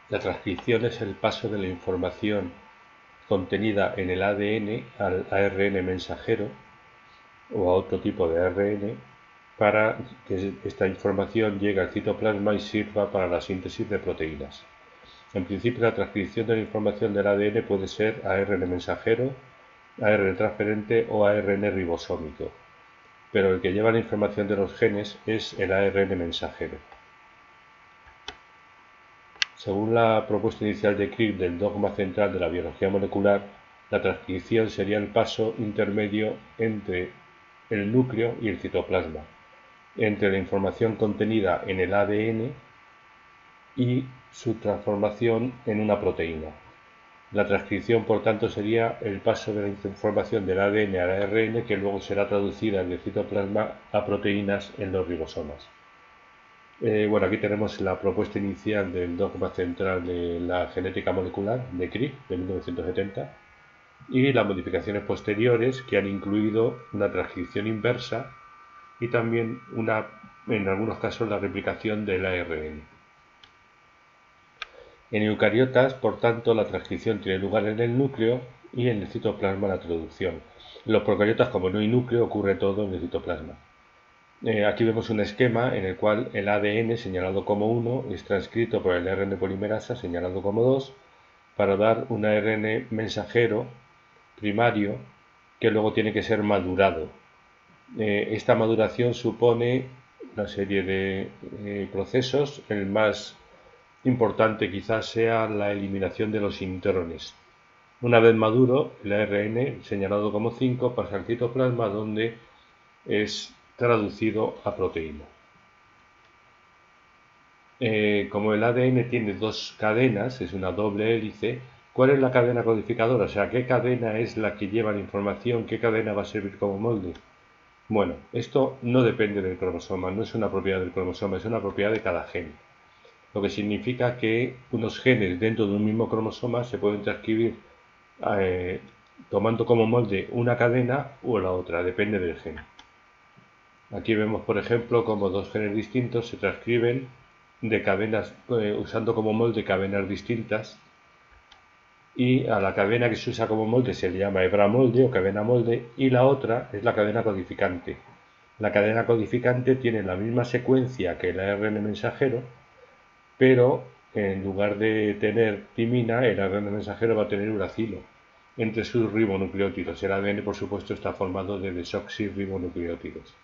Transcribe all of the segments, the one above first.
La transcripción es el paso de la información contenida en el ADN al ARN mensajero o a otro tipo de ARN para que esta información llegue al citoplasma y sirva para la síntesis de proteínas. En principio, la transcripción de la información del ADN puede ser ARN mensajero, ARN transferente o ARN ribosómico, pero el que lleva la información de los genes es el ARN mensajero. Según la propuesta inicial de Crick del dogma central de la biología molecular, la transcripción sería el paso intermedio entre el núcleo y el citoplasma, entre la información contenida en el ADN y su transformación en una proteína. La transcripción, por tanto, sería el paso de la información del ADN al ARN que luego será traducida en el citoplasma a proteínas en los ribosomas. Bueno, aquí tenemos la propuesta inicial del dogma central de la genética molecular de Crick de 1970 y las modificaciones posteriores que han incluido una transcripción inversa y también en algunos casos la replicación del ARN. En eucariotas, por tanto, la transcripción tiene lugar en el núcleo y en el citoplasma la traducción. En los procariotas, como no hay núcleo, ocurre todo en el citoplasma. Aquí vemos un esquema en el cual el ADN señalado como 1 es transcrito por el ARN polimerasa señalado como 2 para dar un ARN mensajero primario que luego tiene que ser madurado. Esta maduración supone una serie de procesos. El más importante quizás sea la eliminación de los intrones. Una vez maduro, el ARN señalado como 5 pasa al citoplasma donde es traducido a proteína. Como el ADN tiene dos cadenas, es una doble hélice, ¿cuál es la cadena codificadora? O sea, ¿qué cadena es la que lleva la información? ¿Qué cadena va a servir como molde? Bueno, esto no depende del cromosoma, no es una propiedad del cromosoma, es una propiedad de cada gen. Lo que significa que unos genes dentro de un mismo cromosoma se pueden transcribir tomando como molde una cadena o la otra, depende del gen. Aquí vemos, por ejemplo, cómo dos genes distintos se transcriben de cadenas, usando como molde cadenas distintas, y a la cadena que se usa como molde se le llama hebra molde o cadena molde, y la otra es la cadena codificante. La cadena codificante tiene la misma secuencia que el ARN mensajero, pero en lugar de tener timina, el ARN mensajero va a tener uracilo entre sus ribonucleótidos. El ADN, por supuesto, está formado de desoxirribonucleótidos.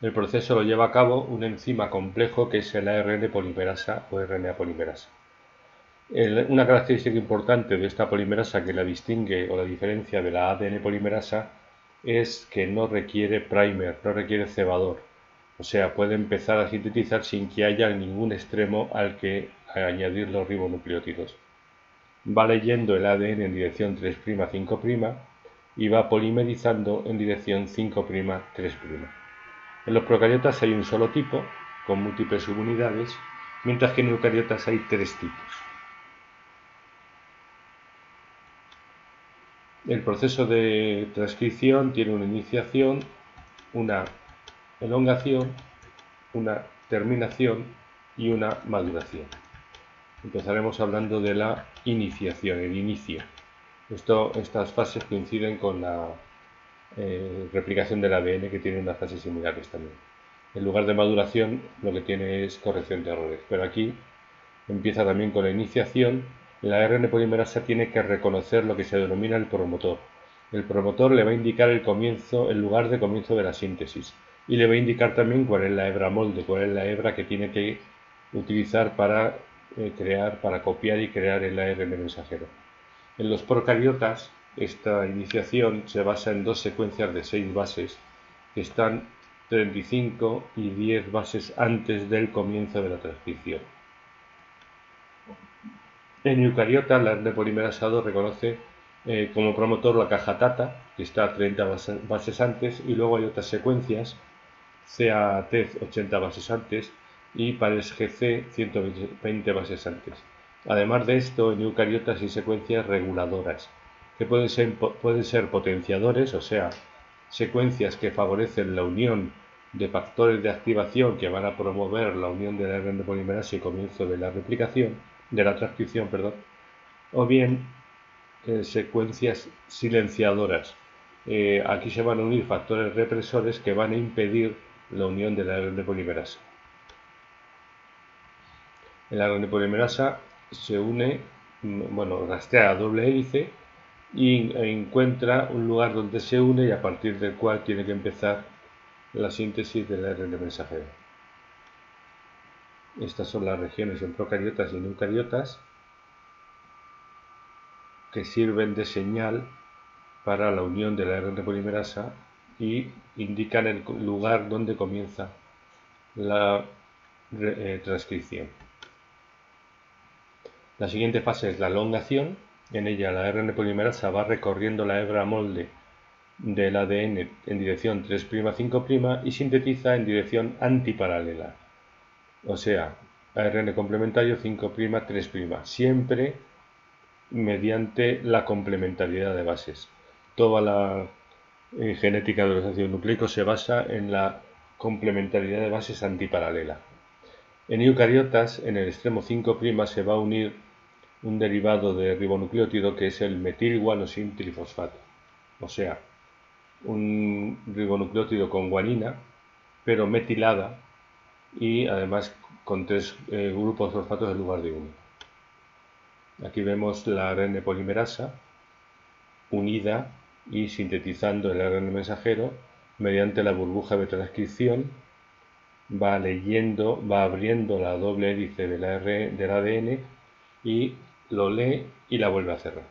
El proceso lo lleva a cabo un enzima complejo que es el ARN polimerasa o RNA polimerasa. Una característica importante de esta polimerasa que la distingue o la diferencia de la ADN polimerasa es que no requiere primer, no requiere cebador. O sea, puede empezar a sintetizar sin que haya ningún extremo al que añadir los ribonucleótidos. Va leyendo el ADN en dirección 3', 5' y va polimerizando en dirección 5', 3'. En los procariotas hay un solo tipo, con múltiples subunidades, mientras que en eucariotas hay tres tipos. El proceso de transcripción tiene una iniciación, una elongación, una terminación y una maduración. Empezaremos hablando de la iniciación, el inicio. Estas fases coinciden con la replicación del ADN, que tiene unas fases similares también. En lugar de maduración, lo que tiene es corrección de errores. Pero aquí empieza también con la iniciación. La ARN polimerasa tiene que reconocer lo que se denomina el promotor. El promotor le va a indicar el lugar de comienzo de la síntesis. Y le va a indicar también cuál es la hebra molde, cuál es la hebra que tiene que utilizar para para copiar y crear el ARN mensajero. En los procariotas, esta iniciación se basa en dos secuencias de 6 bases que están 35 y 10 bases antes del comienzo de la transcripción. En eucariotas, la ARN polimerasado reconoce como promotor la caja TATA, que está 30 bases antes, y luego hay otras secuencias, CAT 80 bases antes y pares GC 120 bases antes. Además de esto, en eucariotas hay secuencias reguladoras, que pueden ser potenciadores, o sea, secuencias que favorecen la unión de factores de activación que van a promover la unión de la ARN polimerasa y comienzo de la replicación, de la transcripción, perdón, o bien secuencias silenciadoras. Aquí se van a unir factores represores que van a impedir la unión de la ARN polimerasa. El ARN polimerasa se une, rastrea a doble hélice y encuentra un lugar donde se une y a partir del cual tiene que empezar la síntesis del ARN mensajero. Estas son las regiones en procariotas y en eucariotas que sirven de señal para la unión de la ARN polimerasa y indican el lugar donde comienza la transcripción. La siguiente fase es la elongación. En ella la ARN polimerasa va recorriendo la hebra molde del ADN en dirección 3'5' y sintetiza en dirección antiparalela. O sea, ARN complementario 5', 3', siempre mediante la complementariedad de bases. Toda la genética de los ácidos nucleicos se basa en la complementariedad de bases antiparalela. En eucariotas, en el extremo 5' se va a unir un derivado de ribonucleótido que es el metilguanosin trifosfato, o sea, un ribonucleótido con guanina, pero metilada y además con 3 grupos fosfatos en lugar de uno. Aquí vemos la ARN polimerasa unida y sintetizando el ARN mensajero mediante la burbuja de transcripción. Va abriendo la doble hélice del ADN y lo lee y la vuelve a cerrar.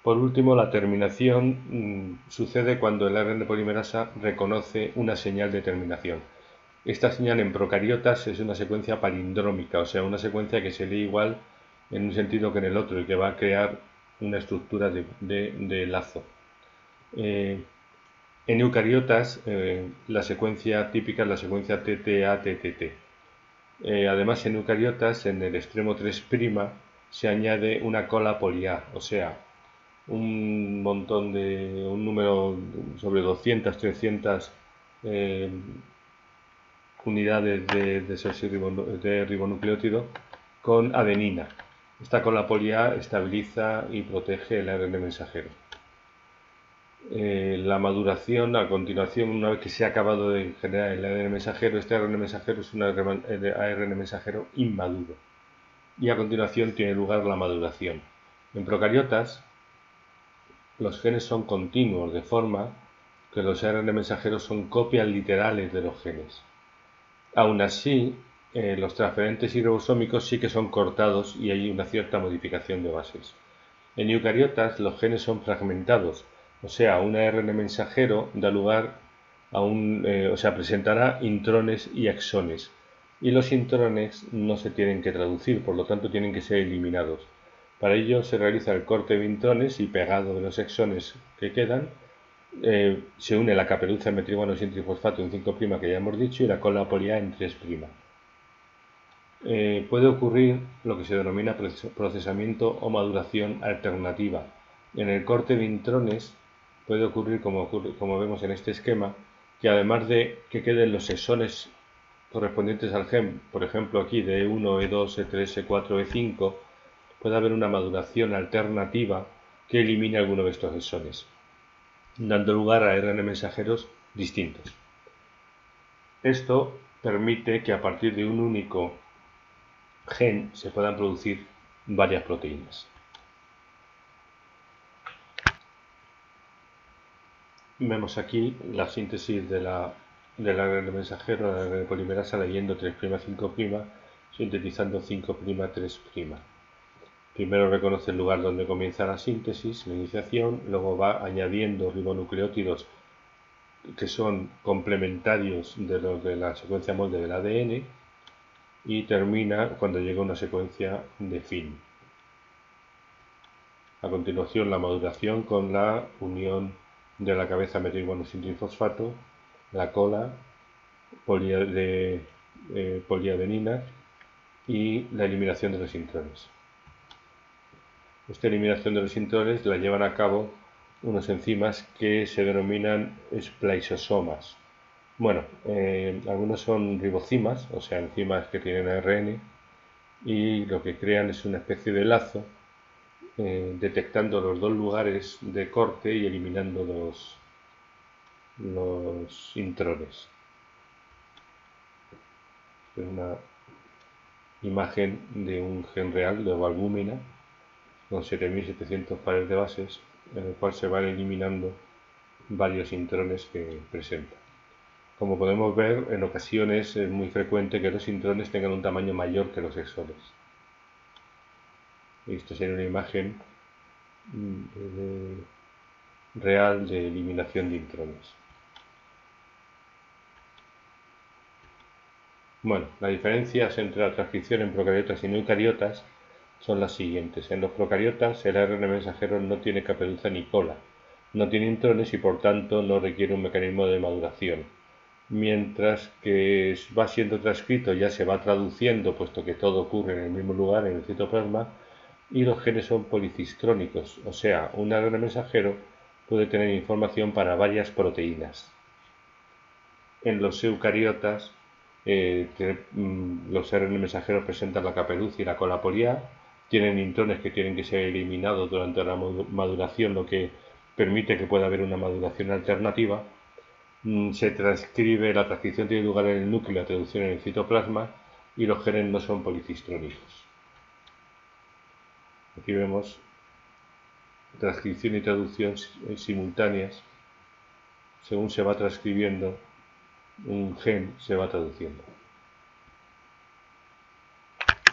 Por último, la terminación sucede cuando el ARN polimerasa reconoce una señal de terminación. Esta señal en procariotas es una secuencia palindrómica, o sea, una secuencia que se lee igual en un sentido que en el otro y que va a crear una estructura de lazo. En eucariotas, la secuencia típica es la secuencia TTA-TTT. Además, en eucariotas, en el extremo 3' se añade una cola poli-A, o sea, un número sobre 200, 300 unidades de ribonucleótido con adenina. Esta cola poli-A estabiliza y protege el ARN mensajero. La maduración, a continuación, una vez que se ha acabado de generar el ARN mensajero, este ARN mensajero es un ARN mensajero inmaduro. Y a continuación tiene lugar la maduración. En procariotas, los genes son continuos, de forma que los ARN mensajeros son copias literales de los genes. Aún así, los transferentes y ribosómicos sí que son cortados y hay una cierta modificación de bases. En eucariotas los genes son fragmentados, o sea, un ARN mensajero da lugar a presentará intrones y exones. Y los intrones no se tienen que traducir, por lo tanto tienen que ser eliminados. Para ello se realiza el corte de intrones y pegado de los exones que quedan, se une la caperuza metilguanosin trifosfato en 5' que ya hemos dicho y la cola poli-A en 3'. Puede ocurrir lo que se denomina procesamiento o maduración alternativa. En el corte de intrones puede ocurrir, como vemos en este esquema, que además de que queden los exones correspondientes al gen, por ejemplo aquí de E1, E2, E3, E4, E5, puede haber una maduración alternativa que elimine alguno de estos exones, dando lugar a ARN mensajeros distintos. Esto permite que a partir de un único gen se puedan producir varias proteínas. Vemos aquí la síntesis del ARN mensajero, la ARN polimerasa leyendo 3', 5', sintetizando 5', 3'. Primero reconoce el lugar donde comienza la síntesis, la iniciación, luego va añadiendo ribonucleótidos que son complementarios de los de la secuencia molde del ADN y termina cuando llega a una secuencia de fin. A continuación, la maduración con la unión de la cabeza metilguanosin trifosfato, la cola, poliadenina y la eliminación de los intrones. Esta eliminación de los intrones la llevan a cabo unas enzimas que se denominan spliceosomas. Bueno, algunos son ribocimas, o sea, enzimas que tienen ARN, y lo que crean es una especie de lazo, detectando los dos lugares de corte y eliminando los intrones. Es una imagen de un gen real de albúmina con 7700 pares de bases, en el cual se van eliminando varios intrones que presenta. Como podemos ver, en ocasiones es muy frecuente que los intrones tengan un tamaño mayor que los exones. Esto sería una imagen real de eliminación de intrones. Bueno, las diferencias entre la transcripción en procariotas y no eucariotas son las siguientes. En los procariotas el ARN mensajero no tiene caperuza ni cola, no tiene intrones y por tanto no requiere un mecanismo de maduración. Mientras que va siendo transcrito, ya se va traduciendo, puesto que todo ocurre en el mismo lugar, en el citoplasma, y los genes son policistrónicos, o sea, un ARN mensajero puede tener información para varias proteínas. En los eucariotas, los ARN mensajeros presentan la capeluz y la cola poliar, tienen intrones que tienen que ser eliminados durante la maduración, lo que permite que pueda haber una maduración alternativa. Se transcribe, la transcripción tiene lugar en el núcleo, la traducción en el citoplasma, y los genes no son policistrónicos. Aquí vemos transcripción y traducción simultáneas. Según se va transcribiendo un gen, se va traduciendo.